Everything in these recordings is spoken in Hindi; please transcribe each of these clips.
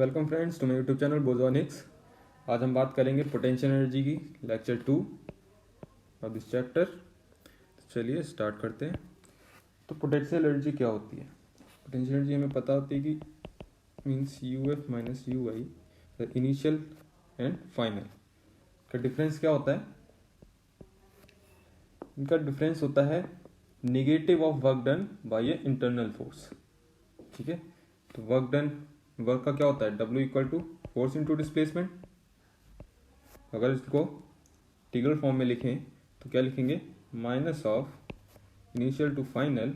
Welcome friends to my YouTube channel Bozonics. आज हम बात करेंगे पोटेंशियल एनर्जी की, लेक्चर 2 ऑफ दिस चैप्टर। चलिए स्टार्ट करते हैं। तो पोटेंशियल एनर्जी क्या होती है? पोटेंशियल एनर्जी हमें पता होती है कि means U F minus U I, initial and final का डिफरेंस क्या होता है? इनका डिफरेंस होता है negative of work done by a internal force. ठीक है, तो वर्क का क्या होता है? W equal to force into displacement. अगर इसको इंटीग्रल फॉर्म में लिखें तो क्या लिखेंगे? Minus of initial to final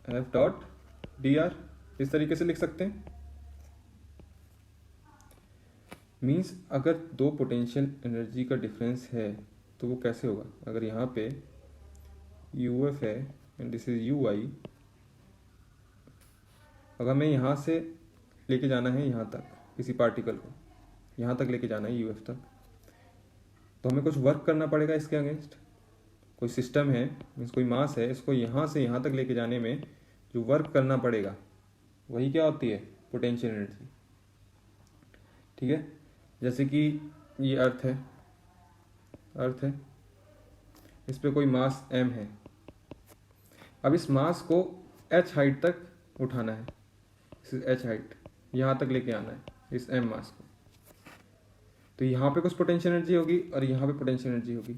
F dot D R. इस तरीके से लिख सकते हैं। मीन्स अगर दो पोटेंशियल एनर्जी का डिफरेंस है तो वो कैसे होगा? अगर यहाँ पे यू एफ है एंड दिस इज यू आई, अगर हमें यहाँ से लेके जाना है यहाँ तक, किसी पार्टिकल को यहाँ तक लेके जाना है यू एफ तक, तो हमें कुछ वर्क करना पड़ेगा इसके अगेंस्ट। कोई सिस्टम है, मीन्स कोई मास है, इसको यहाँ से यहाँ तक लेके जाने में जो वर्क करना पड़ेगा वही क्या होती है? Potential energy. ठीक है, जैसे कि ये अर्थ है, इस पे कोई मास m है। अब इस मास को h हाइट तक उठाना है, h हाइट यहाँ तक लेके आना है इस m मास को। तो यहाँ पे कुछ पोटेंशियल एनर्जी होगी और यहाँ पे पोटेंशियल एनर्जी होगी।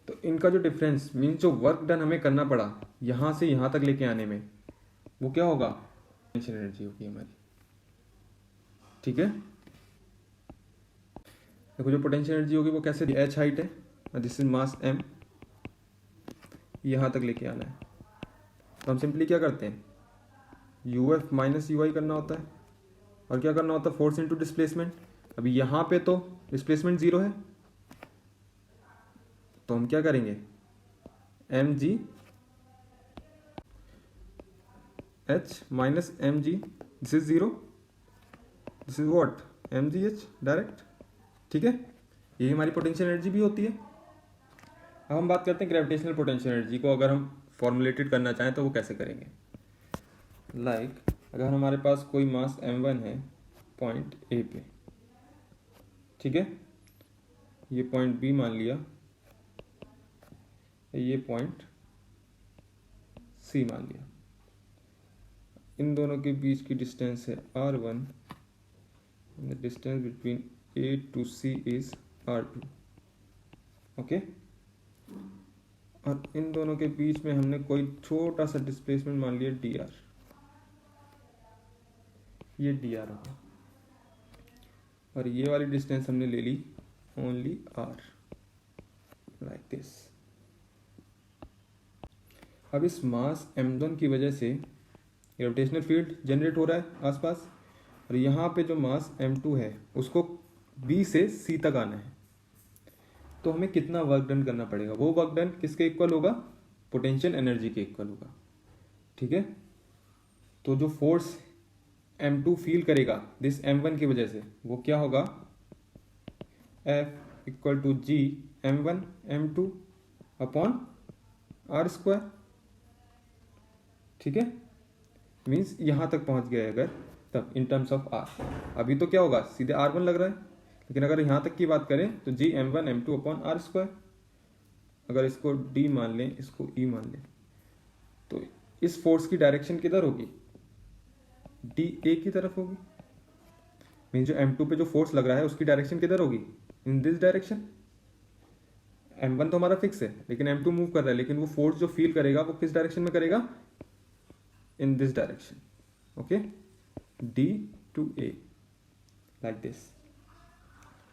तो इनका जो डिफरेंस मीन्स जो वर्क डन हमें करना पड़ा यहाँ से यहाँ तक लेके आने में, वो क्या होगा? पोटेंशियल एनर्जी होगी हमारी। ठीक है, देखो जो पोटेंशियल एनर्जी होगी वो कैसे? h हाइट है, दिस इज मास m, यहाँ तक लेके आना है। तो हम सिंपली क्या करते हैं? यू एफ माइनस यू आई करना होता है और क्या करना होता है? Force into displacement. अभी यहाँ पे तो डिस्प्लेसमेंट 0 है, तो हम क्या करेंगे? M G H minus M G, this is 0, this is what? M G H direct. ठीक है, यही हमारी पोटेंशियल एनर्जी भी होती है। अब हम बात करते हैं ग्रेविटेशनल पोटेंशियल एनर्जी को। अगर हम फॉर्मुलेटेड करना चाहें तो वो कैसे करेंगे? अगर हमारे पास कोई मास m1 है पॉइंट ए पे, ठीक है, ये पॉइंट बी मान लिया, ये पॉइंट सी मान लिया। इन दोनों के बीच की डिस्टेंस है r1, the distance between A to C is r2। Okay, और इन दोनों के बीच में हमने कोई छोटा सा डिस्प्लेसमेंट मान लिया dr, ये dr होगा, और ये वाली डिस्टेंस हमने ले ली ओनली r, लाइक दिस। अब इस मास m1 की वजह से ग्रेविटेशनल फील्ड जनरेट हो रहा है आसपास, और यहाँ पे जो मास m2 है उसको b से c तक आना है। तो हमें कितना वर्क डन करना पड़ेगा? वो वर्क डन किसके इक्वल होगा? पोटेंशियल एनर्जी के इक्वल होगा। ठीक है, तो जो फोर्स m2 फील करेगा दिस m1 की वजह से, वो क्या होगा? F equal to G m1 m2 upon r square. ठीक है, मीन्स यहां तक पहुंच गए अगर, तब इन टर्म्स ऑफ r। अभी तो क्या होगा? सीधे r1 लग रहा है, लेकिन अगर यहां तक की बात करें तो जी m1 m2 upon r square. अगर इसको d मान लें, इसको e मान लें, तो इस फोर्स की डायरेक्शन किधर होगी? डी ए की तरफ होगी। मीन्स जो m2 पे जो फोर्स लग रहा है उसकी डायरेक्शन किधर होगी? इन दिस डायरेक्शन। m1 तो हमारा फिक्स है, लेकिन m2 मूव कर रहा है, लेकिन वो फोर्स जो फील करेगा वो किस डायरेक्शन में करेगा? In this direction. Okay, D to A, like this.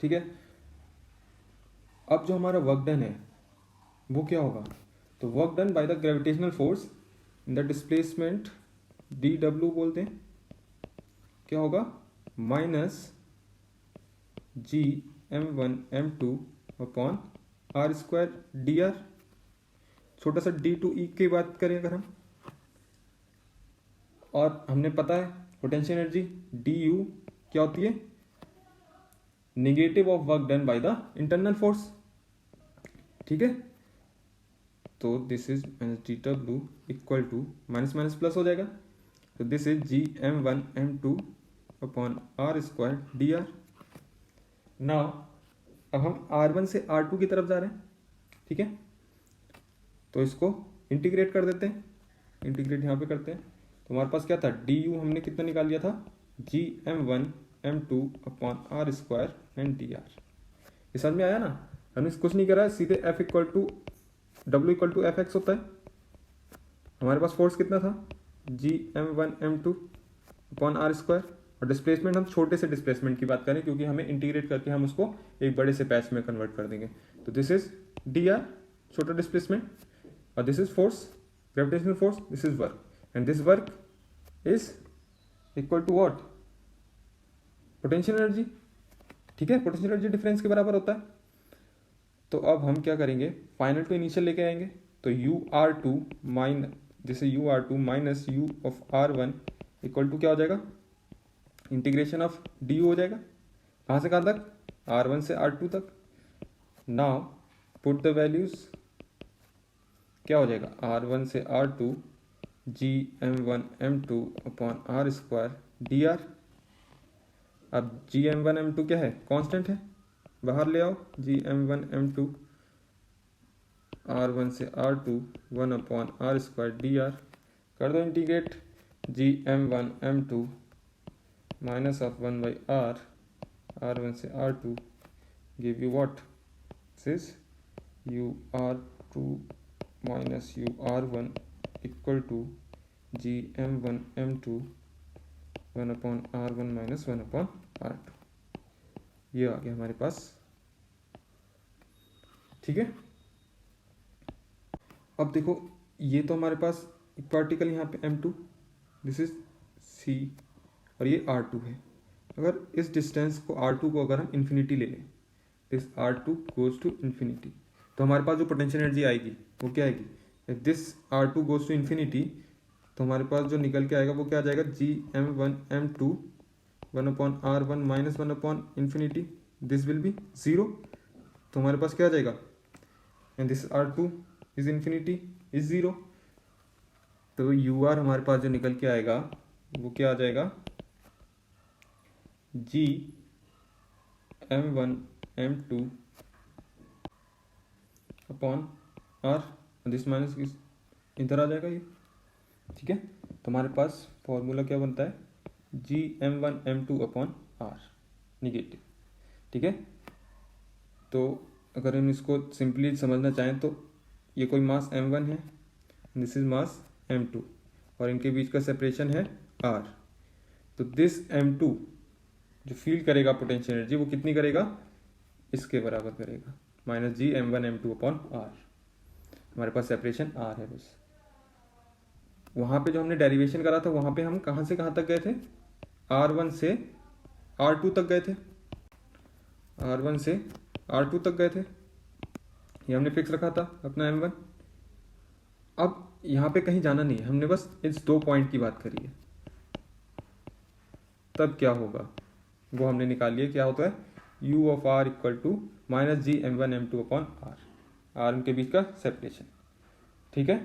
ठीक है, अब जो हमारा वर्क डन है वो क्या होगा? तो work done by the gravitational force in the displacement D W बोलते हैं, क्या होगा? माइनस जी m1 m2 upon r square dr। छोटा सा d टू e की बात करें अगर हम, और हमने पता है पोटेंशियल एनर्जी du क्या होती है? Negative of work done by the internal force. ठीक है, तो this is minus D W equal to minus minus plus हो जाएगा, तो तो this is GM1M2 upon R square dr। Now अब हम R1 से R2 की तरफ जा रहे हैं, ठीक है, तो इसको इंटीग्रेट कर देते हैं, इंटीग्रेट यहाँ पे करते हैं। तो हमारे पास क्या था, du हमने कितना निकाल लिया था, GM1M2 upon R square and dr। ये समझ में आया ना, हमने कुछ नहीं करा है, सीधे F equal to W = Fx होता है। हमारे पास फोर्स कितना था, GM1M2 अपॉन आर स्क्वायर, और डिस्प्लेसमेंट हम छोटे से डिस्प्लेसमेंट की बात करें क्योंकि हमें इंटीग्रेट करके हम उसको एक बड़े से पैच में कन्वर्ट कर देंगे। तो दिस इज dr, छोटा डिस्प्लेसमेंट, और this is force, gravitational force, this is work, and this work is equal to what, potential energy, ठीक है, पोटेंशियल एनर्जी डिफरेंस के बराबर होता है। तो अब हम क्या करेंगे, फाइनल टू इनिशियल लेके आएंगे। तो UR2 माइनस, जैसे UR2 minus U of R1 equal to क्या हो जाएगा, इंटीग्रेशन ऑफ du हो जाएगा, कहाँ से कहाँ तक, R1 से R2 तक। नाउ पुट द वैल्यूज, क्या हो जाएगा, R1 से R2 GM1M2 upon R square dr। अब GM1M2 क्या है, कांस्टेंट है, बाहर ले आओ, GM1M2 R1 से R2 1 upon R square dr, कर दो integrate, GM1M2 minus of 1 by r, R1 से R2 give you what, this UR2 minus UR1 equal to GM1M2 1 upon R1 minus 1 upon R2। ये आ गया हमारे पास, ठीक है। अब देखो, ये तो हमारे पास एक पार्टिकल यहाँ पे M2, दिस इज C, और ये R2 है। अगर इस डिस्टेंस को R2 को अगर हम इन्फिनिटी ले लें, this R2 goes to infinity, तो हमारे पास जो पोटेंशियल एनर्जी आएगी वो क्या आएगी, if this R2 goes to infinity, तो हमारे पास जो निकल के आएगा वो क्या आ जाएगा, GM1M2 1 upon R1 minus 1 upon infinity, this will be zero. तो हमारे पास क्या आ जाएगा, and this R2 is infinity is zero. तो UR हमारे पास जो निकल के आएगा वो क्या आ जाएगा, GM1M2 upon R, this minus इधर आ जाएगा ये, ठीक है। तो हमारे पास फॉर्मूला क्या बनता है, GM1M2 अपॉन R निगेटिव, ठीक है। तो अगर हम इसको सिंपली समझना चाहें तो ये कोई मास M1 है, दिस इज मास M2, और इनके बीच का सेपरेशन है R। तो दिस M2 जो फील करेगा पोटेंशियल एनर्जी वो कितनी करेगा, इसके बराबर करेगा, माइनस GM1M2 अपॉन R। हमारे पास सेपरेशन R है बस। वहाँ पे जो हमने डेरिवेशन करा था वहाँ पे हम कहाँ से कहाँ तक गए थे, R1 से R2 तक गए थे, R1 से R2 तक गए थे, ये हमने फिक्स रखा था अपना M1। अब यहाँ पे कहीं जाना नहीं है, हमने बस इस 2 पॉइंट की बात करी है। तब क्या होगा वो हमने निकाल लिया, क्या होता है, U of R equal to minus GM1M2 upon R, R उनके बीच का सेपरेशन, ठीक है।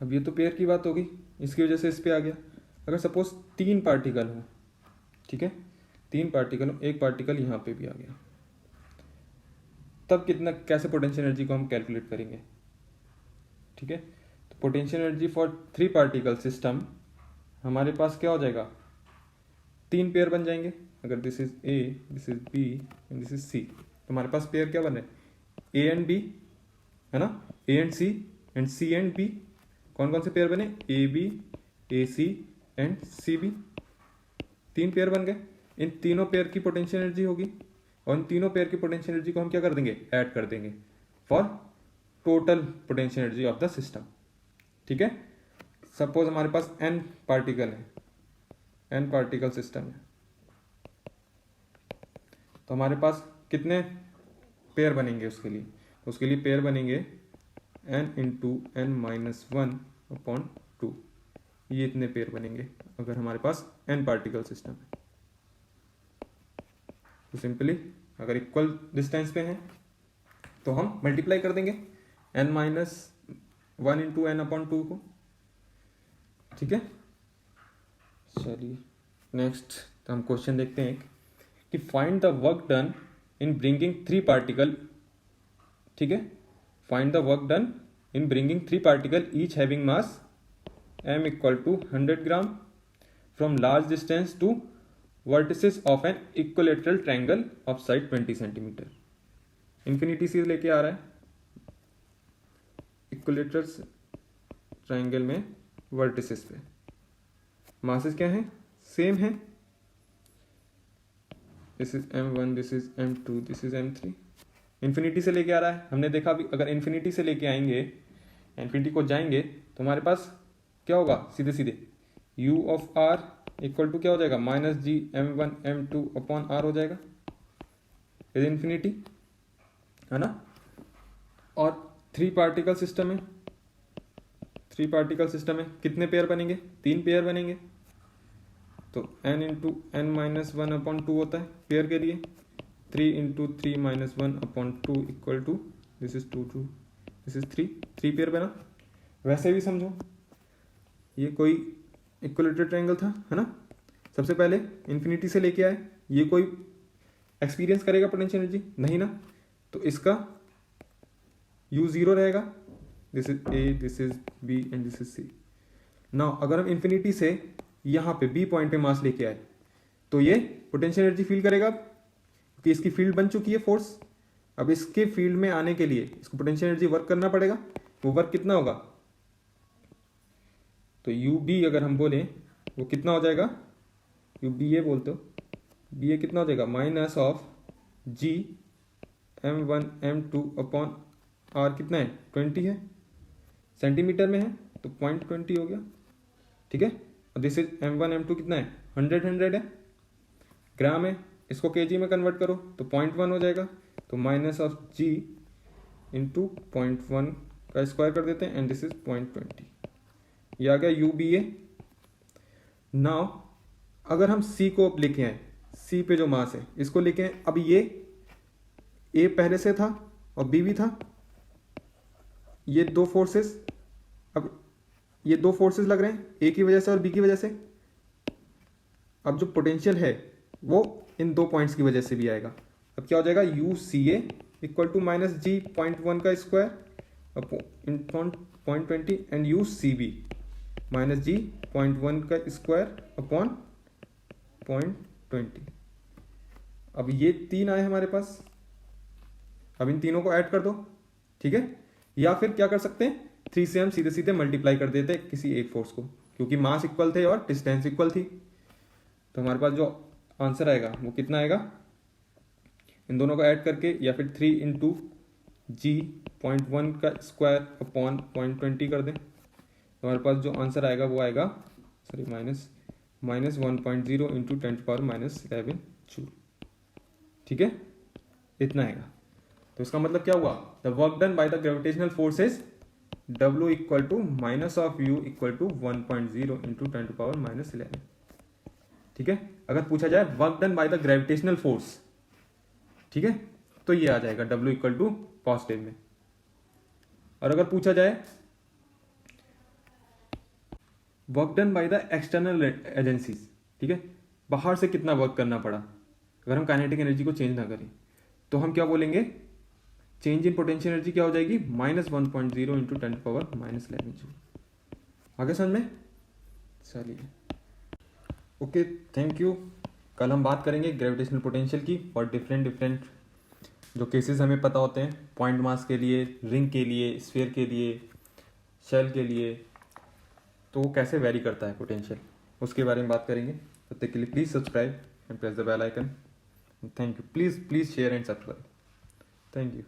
अब ये तो पेयर की बात होगी, इसकी वजह से इस पे आ गया। अगर सपोज 3 पार्टिकल हो, ठीक है, 3 पार्टिकल हो, एक पार्टिकल यहाँ पे भी आ गया, तब कितना, कैसे पोटेंशियल एनर्जी को हम कैलकुलेट करेंगे, ठीक है। तो potential energy for 3 particle system, हमारे पास क्या हो जाएगा, 3 पेयर बन जाएंगे। अगर this is A, this is B and this is C, तो हमारे पास पेयर क्या बन रहे हैं, A एंड B, है ना, A and C and C and B। कौन कौन से पेयर बने, AB, AC and CB, 3 pair बन गए। इन तीनों पेयर की पोटेंशियल एनर्जी होगी, और इन तीनों पेयर की पोटेंशियल एनर्जी को हम क्या कर देंगे, ऐड कर देंगे for total potential energy of the system, ठीक है। सपोज हमारे पास n पार्टिकल है, n पार्टिकल सिस्टम है, तो हमारे पास कितने पेयर बनेंगे उसके लिए, तो उसके लिए पेयर बनेंगे n into n minus 1 upon 2, ये इतने पेयर बनेंगे अगर हमारे पास n पार्टिकल सिस्टम है। तो सिंपली अगर इक्वल डिस्टेंस पे हैं तो हम मल्टीप्लाई कर देंगे n minus 1 into n upon 2 को, ठीक है, चलिए नेक्स्ट तो हम क्वेश्चन देखते हैं कि find the work done in bringing 3 particle, ठीक है, find the work done in bringing 3 particle each having mass m equal to 100 gram from large distance to vertices of an equilateral triangle of side 20 centimetre. Infinity से लेके आ रहा है, इक्विलेटरल ट्रायंगल में वर्टिसेस पे मासेस क्या है, सेम है, this is m1, this is m2, this is m3। Infinity से लेके आ रहा है, हमने देखा अभी अगर इन्फिनिटी से लेके आएंगे, इन्फिनिटी को जाएंगे तो हमारे पास क्या होगा, सीधे सीधे u of r equal to क्या हो जाएगा, माइनस जी m1 m2 अपॉन r हो जाएगा, इज इन्फिनिटी, है ना। और 3 पार्टिकल सिस्टम है, 3 पार्टिकल सिस्टम है, कितने पेयर बनेंगे, 3 पेयर बनेंगे, तो n into N minus 1 upon 2 होता है पेयर के लिए, 3 into 3 minus 1 upon 2 equal to this is 2 2, this is 3 pair बना। वैसे भी समझो ये कोई इक्विलेटरल ट्रायंगल था, है ना, सबसे पहले इन्फिनिटी से लेके आए, ये कोई एक्सपीरियंस करेगा पोटेंशियल एनर्जी नहीं ना, तो इसका u 0 रहेगा, this is a, this is b and this is c। Now अगर हम इन्फिनिटी से यहाँ पे b पॉइंट पे मास लेके आए तो ये पोटेंशियल एनर्जी फील करेगा, क्योंकि इसकी फील्ड बन चुकी है फोर्स। अब इसके फील्ड में आने के लिए इसको पोटेंशियल एनर्जी वर्क करना पड़ेगा, वो वर्क कितना होगा, तो यू बी अगर हम बोलें वो कितना हो जाएगा, यू बी ए बोलते हो, बी ए कितना हो जाएगा, minus of G m1 m2 upon R कितना है 20 है, सेंटीमीटर में है तो 0.20 हो गया, ठीक है। और दिस इज m1 m2 कितना है 100 है, ग्राम है, इसको केजी में कन्वर्ट करो तो 0.1 हो जाएगा, तो माइनस ऑफ जी इंटू 0.1 का स्क्वायर कर देते हैं एंड दिस इज 0.20, ये आ गया यू बी ए। नाउ अगर हम सी को लेके आए, सी पे जो मास है इसको लेके आए, अब ये ए पहले से था और बी भी था, ये 2 फोर्सेस, अब ये 2 फोर्सेस लग रहे हैं ए की वजह से और बी की वजह से। अब जो पोटेंशियल है वो इन 2 पॉइंट्स की वजह से भी आएगा। अब क्या हो जाएगा, U C A equal to minus G 0.1 का square upon 0.20 and U C B minus G 0.1 का स्क्वायर अपॉन 0.20। अब ये 3 आए हमारे पास, अब इन तीनों को ऐड कर दो, ठीक है, या फिर क्या कर सकते हैं, 3 से हम सीधे सीधे मल्टीप्लाई कर देते हैं किसी एक फोर्स को, क्योंकि मास इक्वल थे और डिस्टेंस इक्वल थी, तो हमारे पास जो आंसर आएगा वो कितना आएगा, इन दोनों को ऐड करके, या फिर 3 इंटू जी 0.1 का स्क्वायर अपॉन 0.20 कर दें, तो हमारे पास जो आंसर आएगा वो आएगा, सॉरी माइनस 1.0 इंटू 10⁻11 जूल, ठीक है, इतना आएगा। तो इसका मतलब क्या हुआ, the work done by the gravitational forces W equal to minus of U equal to 1.0 into 10⁻11, ठीक है। अगर पूछा जाए work done by the gravitational force, ठीक है, तो ये आ जाएगा W इक्वल टू पॉजिटिव में। और अगर पूछा जाए work done by the external agencies, ठीक है, बाहर से कितना वर्क करना पड़ा अगर हम काइनेटिक एनर्जी को चेंज ना करें, तो हम क्या बोलेंगे, चेंज इन पोटेंशियल एनर्जी क्या हो जाएगी, माइनस 1.0 इंटू 10⁻11 जूल। आगे समझ में, चलिए ओके, थैंक यू। कल हम बात करेंगे ग्रेविटेशनल पोटेंशियल की और डिफरेंट जो केसेस हमें पता होते हैं, पॉइंट मास के लिए, रिंग के लिए, स्फीयर के लिए, शेल के लिए, तो वो कैसे वेरी करता है पोटेंशियल, उसके बारे में बात करेंगे। तब तक के लिए please subscribe and press the bell icon. Thank you, please share and subscribe, thank you.